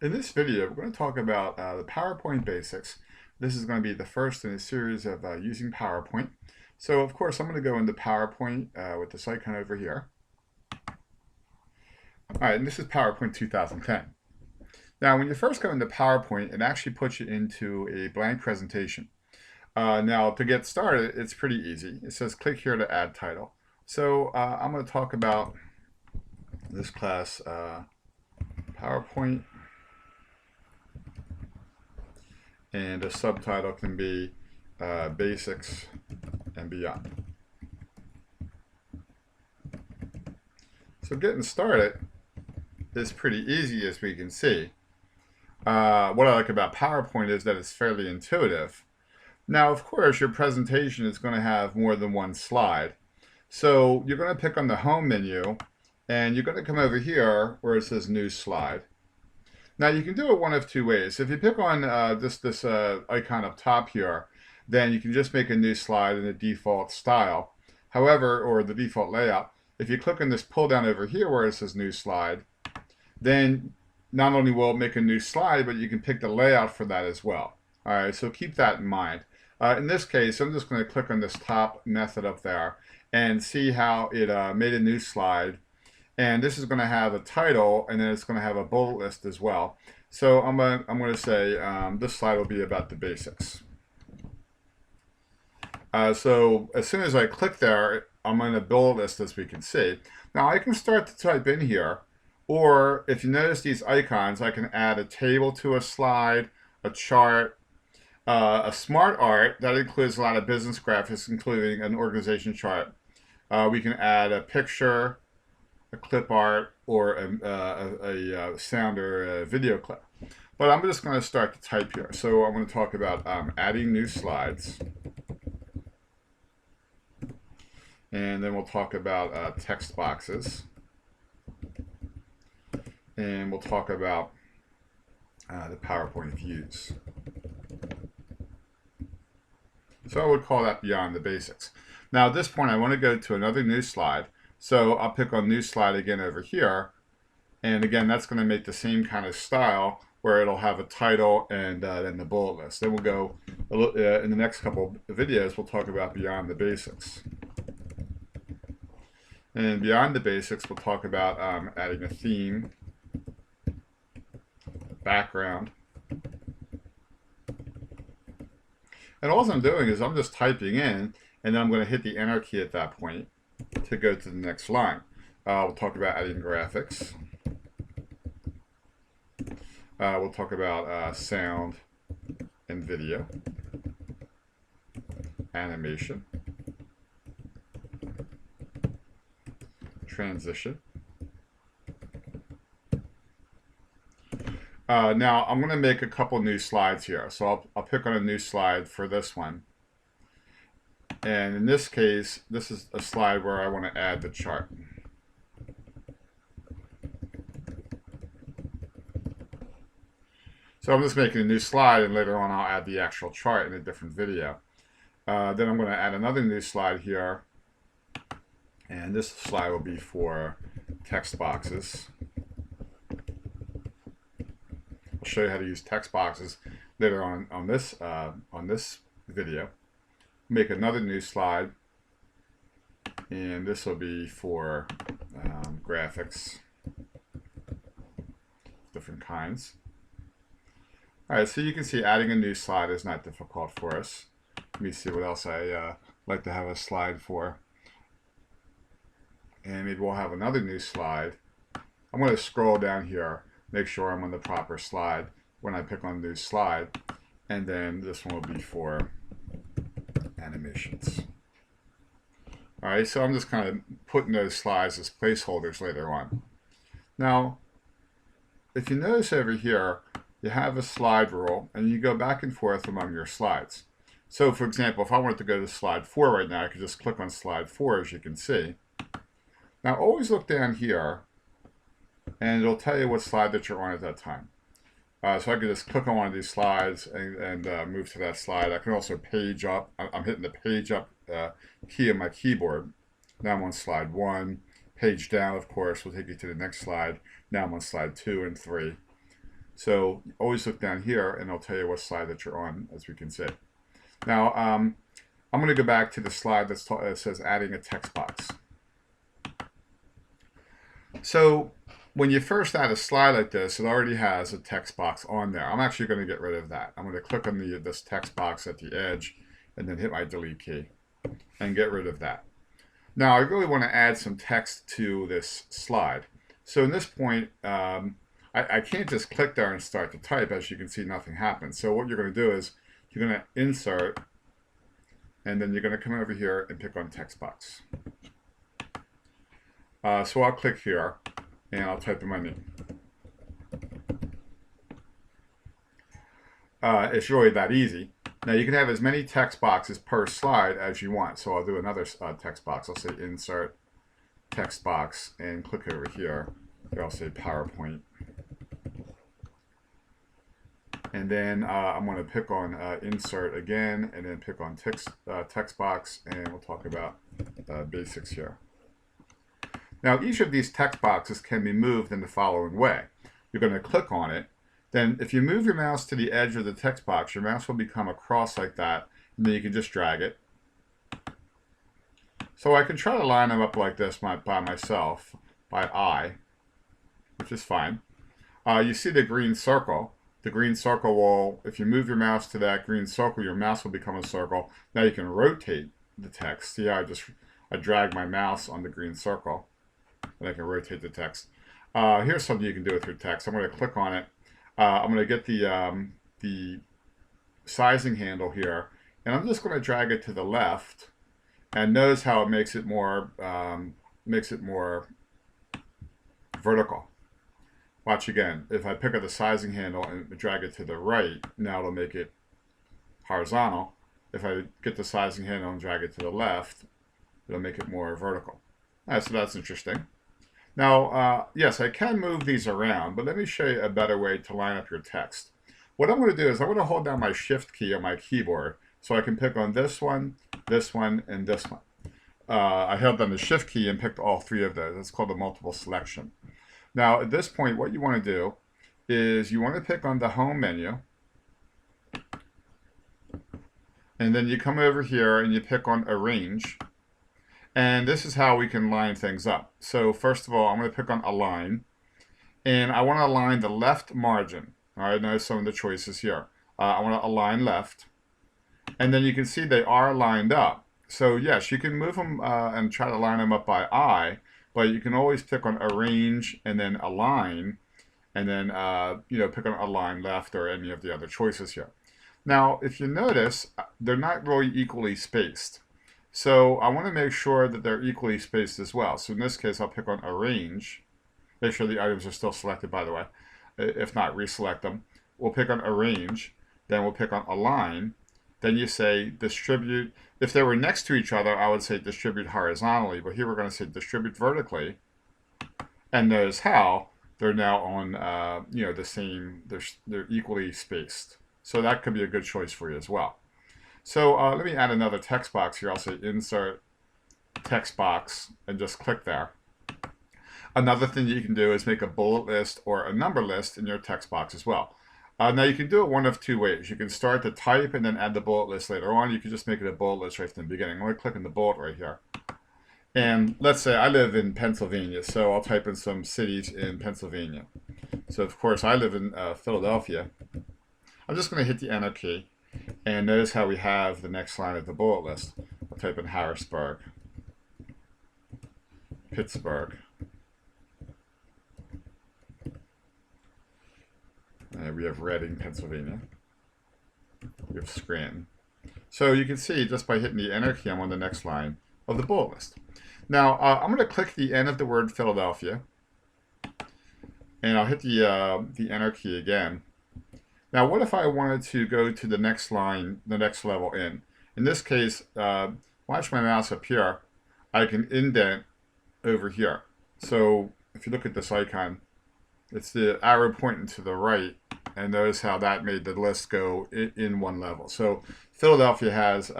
In this video, we're going to talk about the PowerPoint basics. This is going to be the first in a series of using PowerPoint. So, of course, I'm going to go into PowerPoint with this icon over here. All right, and this is PowerPoint 2010. Now, when you first go into PowerPoint, it actually puts you into a blank presentation. Now, to get started, it's pretty easy. It says click here to add title. So, I'm going to talk about this class PowerPoint. And the subtitle can be Basics and Beyond. So getting started is pretty easy, as we can see. What I like about PowerPoint is that it's fairly intuitive. Now, of course, your presentation is going to have more than one slide. So you're going to pick on the Home menu, and you're going to come over here where it says New Slide. Now you can do it one of two ways. If you pick on this icon up top here, then you can just make a new slide in the default style. However, or the default layout, if you click on this pull down over here where it says new slide, then not only will it make a new slide, but you can pick the layout for that as well. All right, so keep that in mind. In this case, I'm just going to click on this top method up there and see how it made a new slide. And this is going to have a title, and then it's going to have a bullet list as well. So I'm going to say this slide will be about the basics. So as soon as I click there, I'm in a bullet list, as we can see. Now I can start to type in here, or if you notice these icons, I can add a table to a slide, a chart, a smart art. That includes a lot of business graphics, including an organization chart. We can add a picture, a clip art, or a sound or a video clip. But I'm just going to start to type here. So I'm going to talk about adding new slides. And then we'll talk about text boxes. And we'll talk about the PowerPoint views. So I would call that Beyond the Basics. Now at this point, I want to go to another new slide. So I'll pick on new slide again over here. And again, that's going to make the same kind of style where it'll have a title and then the bullet list. Then we'll go, in the next couple of videos, we'll talk about Beyond the Basics. And Beyond the Basics, we'll talk about adding a theme, background. And all I'm doing is I'm just typing in, and then I'm going to hit the Enter key at that point to go to the next line. We'll talk about adding graphics. We'll talk about sound and video, animation, transition. Now I'm going to make a couple new slides here. So I'll pick on a new slide for this one. And in this case, this is a slide where I want to add the chart. So I'm just making a new slide, and later on I'll add the actual chart in a different video. Then I'm going to add another new slide here. And this slide will be for text boxes. I'll show you how to use text boxes later on this video. Make another new slide, and this will be for graphics, different kinds. All right, so you can see adding a new slide is not difficult for us. Let me see what else I like to have a slide for. And maybe we'll have another new slide. I'm going to scroll down here, make sure I'm on the proper slide when I pick on new slide. And then this one will be for animations. All right, so I'm just kind of putting those slides as placeholders later on. Now, if you notice over here, you have a slide rule, and you go back and forth among your slides. So, for example, if I wanted to go to slide 4 right now, I could just click on slide 4, as you can see. Now, always look down here, and it'll tell you what slide that you're on at that time. So I can just click on one of these slides and move to that slide. I can also page up. I'm hitting the page up key on my keyboard. Now I'm on slide 1. Page down, of course, will take you to the next slide. Now I'm on slide 2 and 3. So always look down here and it'll tell you what slide that you're on, as we can see. Now, I'm going to go back to the slide that says adding a text box. So when you first add a slide like this, it already has a text box on there. I'm actually going to get rid of that. I'm going to click on this text box at the edge and then hit my delete key and get rid of that. Now I really want to add some text to this slide. So in this point, I can't just click there and start to type. As you can see, nothing happens. So what you're going to do is you're going to insert, and then you're going to come over here and pick on text box. So I'll click here and I'll type in my name. It's really that easy. Now you can have as many text boxes per slide as you want. So I'll do another text box. I'll say insert text box and click over here. Here I'll say PowerPoint. And then I'm going to pick on insert again and then pick on text box, and we'll talk about basics here. Now each of these text boxes can be moved in the following way. You're going to click on it. Then if you move your mouse to the edge of the text box, your mouse will become a cross like that, and then you can just drag it. So I can try to line them up like this by myself, by eye, which is fine. You see the green circle. The green circle will, if you move your mouse to that green circle, your mouse will become a circle. Now you can rotate the text. See how I drag my mouse on the green circle, and I can rotate the text. Here's something you can do with your text. I'm going to click on it. I'm going to get the sizing handle here, and I'm just going to drag it to the left. And notice how it makes it more vertical. Watch again. If I pick up the sizing handle and drag it to the right, now it'll make it horizontal. If I get the sizing handle and drag it to the left, it'll make it more vertical. So that's interesting. Now, yes, I can move these around, but let me show you a better way to line up your text. What I'm going to do is I'm going to hold down my Shift key on my keyboard so I can pick on this one, and this one. I held down the Shift key and picked all three of those. It's called a multiple selection. Now, at this point, what you want to do is you want to pick on the home menu, and then you come over here and you pick on arrange. And this is how we can line things up. So first of all, I'm going to pick on align, and I want to align the left margin. All right, notice some of the choices here. I want to align left, and then you can see they are lined up. So yes, you can move them and try to line them up by eye, but you can always pick on arrange and then align, and then pick on align left or any of the other choices here. Now, if you notice, they're not really equally spaced. So I want to make sure that they're equally spaced as well. So in this case, I'll pick on arrange. Make sure the items are still selected, by the way. If not, reselect them. We'll pick on arrange. Then we'll pick on align. Then you say distribute. If they were next to each other, I would say distribute horizontally. But here we're going to say distribute vertically. And notice how they're now on the same. They're equally spaced. So that could be a good choice for you as well. So let me add another text box here. I'll say insert text box and just click there. Another thing that you can do is make a bullet list or a number list in your text box as well. Now you can do it one of two ways. You can start to type and then add the bullet list later on. You can just make it a bullet list right from the beginning. I'm going to click on the bullet right here. And let's say I live in Pennsylvania, so I'll type in some cities in Pennsylvania. So of course I live in Philadelphia. I'm just going to hit the enter key. And notice how we have the next line of the bullet list. I'll type in Harrisburg, Pittsburgh, and we have Reading, Pennsylvania. We have Scranton. So you can see just by hitting the enter key, I'm on the next line of the bullet list. Now I'm going to click the end of the word Philadelphia, and I'll hit the enter key again. Now, what if I wanted to go to the next line, the next level in? In this case, watch my mouse up here. I can indent over here. So if you look at this icon, it's the arrow pointing to the right, and notice how that made the list go in one level. So Philadelphia has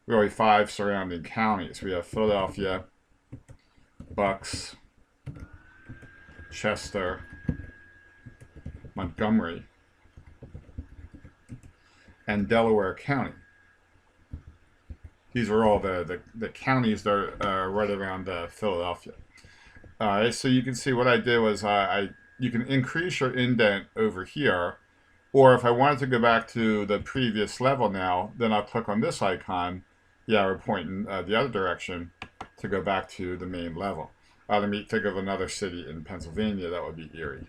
really 5 surrounding counties. We have Philadelphia, Bucks, Chester, Montgomery, and Delaware County. These are all the counties that are right around Philadelphia. All right, so you can see what I did was you can increase your indent over here, or if I wanted to go back to the previous level now, then I'll click on this icon, the arrow pointing the other direction, to go back to the main level. Let me think of another city in Pennsylvania. That would be Erie.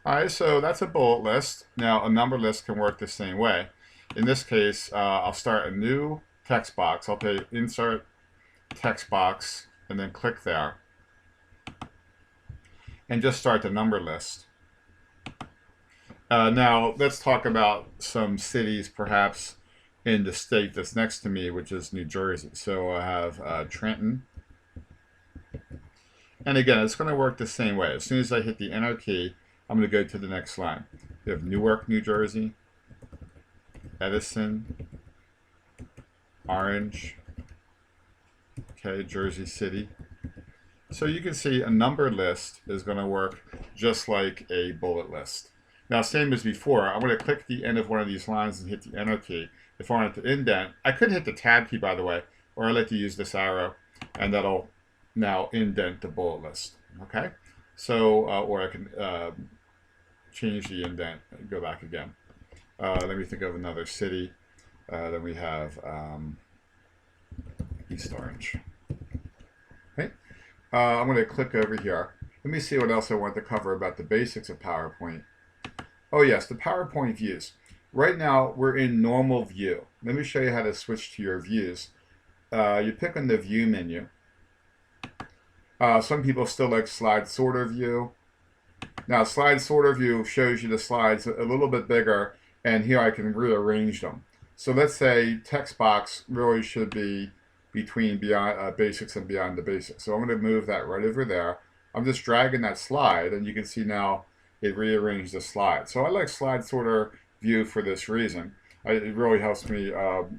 All right, so that's a bullet list. Now, a number list can work the same way. In this case, I'll start a new text box. I'll pay Insert Text Box, and then click there. And just start the number list. Now, let's talk about some cities, perhaps, in the state that's next to me, which is New Jersey. So I have Trenton. And again, it's going to work the same way. As soon as I hit the Enter key, I'm going to go to the next line. We have Newark, New Jersey, Edison, Orange, okay, Jersey City. So you can see a number list is going to work just like a bullet list. Now, same as before, I'm going to click the end of one of these lines and hit the Enter key. If I wanted to indent, I could hit the Tab key, by the way, or I like to use this arrow, and that'll now indent the bullet list. Okay, so or I can change the indent and go back again. Let me think of another city. Then we have East Orange. Okay, I'm going to click over here. Let me see what else I want to cover about the basics of PowerPoint. Oh yes, the PowerPoint views. Right now we're in normal view. Let me show you how to switch to your views. You pick on the view menu. Some people still like slide sorter view. Now, slide sorter view shows you the slides a little bit bigger, and here I can rearrange them. So let's say text box really should be between beyond basics and beyond the basics. So I'm going to move that right over there. I'm just dragging that slide, and you can see now it rearranged the slide. So I like slide sorter view for this reason. It really helps me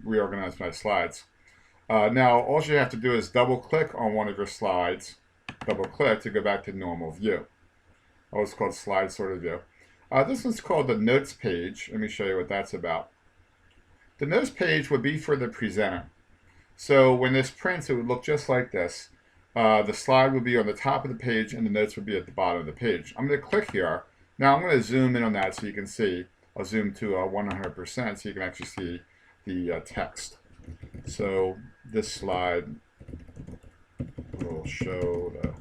reorganize my slides. Now, all you have to do is double click on one of your slides, double click to go back to normal view. Oh, it's called slide sorter view. This one's called the notes page. Let me show you what that's about. The notes page would be for the presenter. So when this prints, it would look just like this. The slide would be on the top of the page and the notes would be at the bottom of the page. I'm going to click here. Now I'm going to zoom in on that so you can see. I'll zoom to 100% so you can actually see the text. So this slide will show the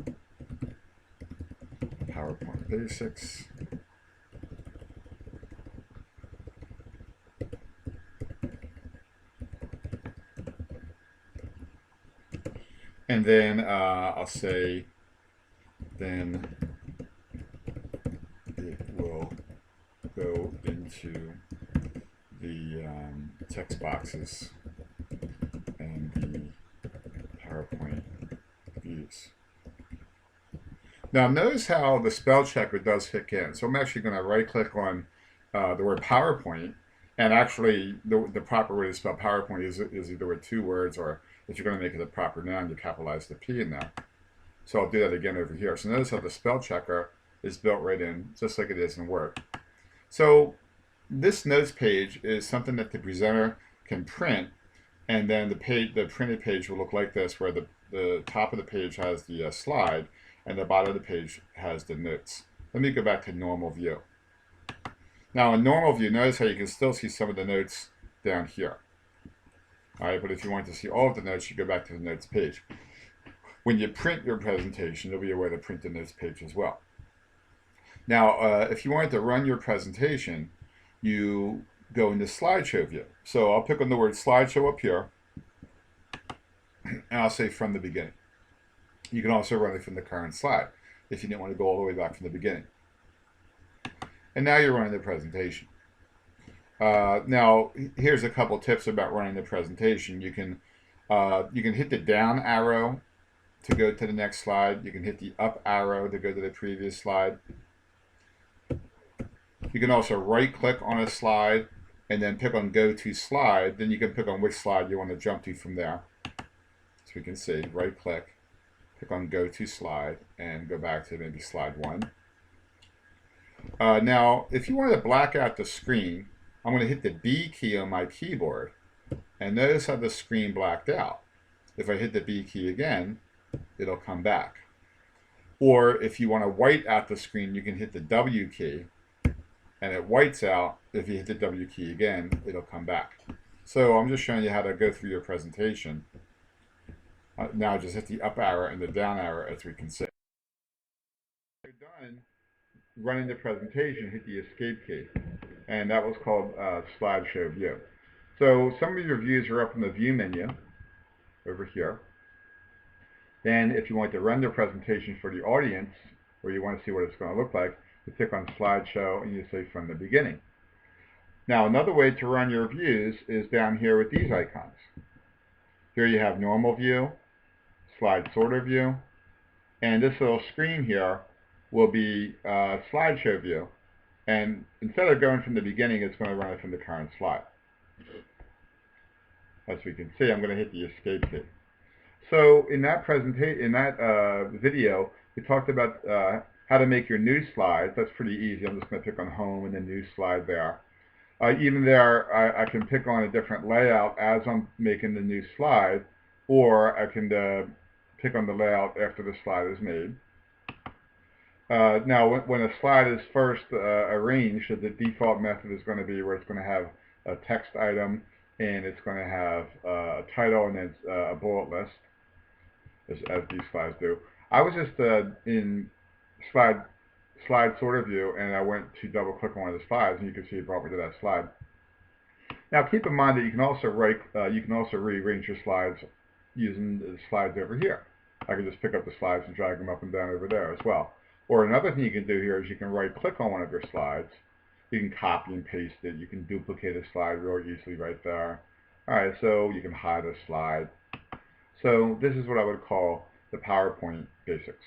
PowerPoint basics. And then I'll say, then it will go into the text boxes and the PowerPoint views. Now notice how the spell checker does kick in. So I'm actually going to right click on the word PowerPoint, and actually the proper way to spell PowerPoint is either with two words, or if you're going to make it a proper noun, you capitalize the P in there. So I'll do that again over here. So notice how the spell checker is built right in, just like it is in Word. So this notes page is something that the presenter can print, and then the printed page will look like this, where the top of the page has the slide, and the bottom of the page has the notes. Let me go back to normal view. Now in normal view, notice how you can still see some of the notes down here. All right, but if you want to see all of the notes, you go back to the notes page. When you print your presentation, there'll be a way to print the notes page as well. Now, if you wanted to run your presentation, you go into slideshow view. So I'll pick on the word slideshow up here, and I'll say from the beginning. You can also run it from the current slide if you didn't want to go all the way back from the beginning. And now you're running the presentation. Now, here's a couple tips about running the presentation. You can hit the down arrow to go to the next slide. You can hit the up arrow to go to the previous slide. You can also right-click on a slide and then pick on Go to Slide. Then you can pick on which slide you want to jump to from there. So we can see, right-click, pick on Go to Slide, and go back to maybe slide 1. Now, if you want to black out the screen, I'm going to hit the B key on my keyboard, and notice how the screen blacked out. If I hit the B key again, it'll come back. Or if you want to white out the screen, you can hit the W key, and it whites out. If you hit the W key again, it'll come back. So I'm just showing you how to go through your presentation. Now just hit the up arrow and the down arrow, as we can see. When you're done running the presentation, hit the escape key, and that was called slideshow view. So some of your views are up in the view menu over here. Then if you want to run the presentation for the audience, or you want to see what it's going to look like, you click on slideshow and you say from the beginning. Now another way to run your views is down here with these icons. Here you have normal view, slide sorter view, and this little screen here will be slideshow view. And instead of going from the beginning, it's going to run it from the current slide. As we can see, I'm going to hit the escape key. So in that video, we talked about how to make your new slides. That's pretty easy. I'm just going to pick on home and the new slide there. Even there, I can pick on a different layout as I'm making the new slide, or I can pick on the layout after the slide is made. Now, when a slide is first arranged, the default method is going to be where it's going to have a text item, and it's going to have a title and then a bullet list, as these slides do. I was just in slide sorter view, and I went to double click on one of the slides, and you can see it brought me to that slide. Now, keep in mind that you can also rearrange your slides using the slides over here. I can just pick up the slides and drag them up and down over there as well. Or another thing you can do here is you can right-click on one of your slides. You can copy and paste it. You can duplicate a slide real easily right there. All right, so you can hide a slide. So this is what I would call the PowerPoint basics.